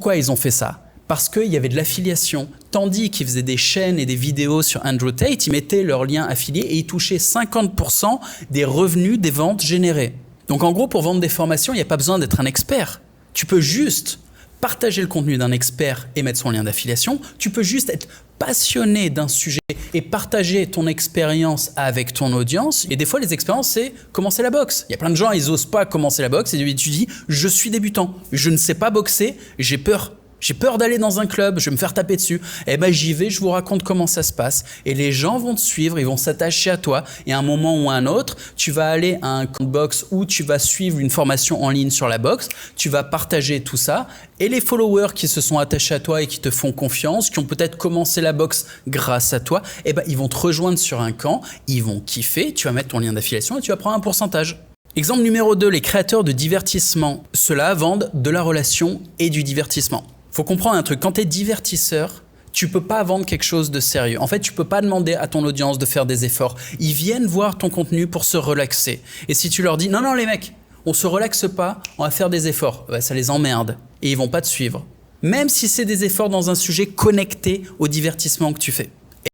Pourquoi ils ont fait ça? Parce qu'il y avait de l'affiliation. Tandis qu'ils faisaient des chaînes et des vidéos sur Andrew Tate, ils mettaient leurs liens affiliés et ils touchaient 50% des revenus des ventes générées. Donc en gros, pour vendre des formations, il n'y a pas besoin d'être un expert. Tu peux juste partager le contenu d'un expert et mettre son lien d'affiliation. Tu peux juste être passionné d'un sujet et partager ton expérience avec ton audience. Et des fois, les expériences, c'est commencer la boxe. Il y a plein de gens, ils n'osent pas commencer la boxe et tu dis, je suis débutant, je ne sais pas boxer, j'ai peur. J'ai peur d'aller dans un club, je vais me faire taper dessus. Eh ben j'y vais, je vous raconte comment ça se passe. Et les gens vont te suivre, ils vont s'attacher à toi. Et à un moment ou à un autre, tu vas aller à un camp de boxe où tu vas suivre une formation en ligne sur la boxe. Tu vas partager tout ça. Et les followers qui se sont attachés à toi et qui te font confiance, qui ont peut-être commencé la boxe grâce à toi, eh ben ils vont te rejoindre sur un camp, ils vont kiffer, tu vas mettre ton lien d'affiliation et tu vas prendre un pourcentage. Exemple numéro 2, les créateurs de divertissement. Ceux-là vendent de la relation et du divertissement. Faut comprendre un truc, quand tu es divertisseur, tu peux pas vendre quelque chose de sérieux. En fait, tu peux pas demander à ton audience de faire des efforts. Ils viennent voir ton contenu pour se relaxer. Et si tu leur dis, non les mecs, on se relaxe pas, on va faire des efforts, bah, ça les emmerde et ils vont pas te suivre. Même si c'est des efforts dans un sujet connecté au divertissement que tu fais.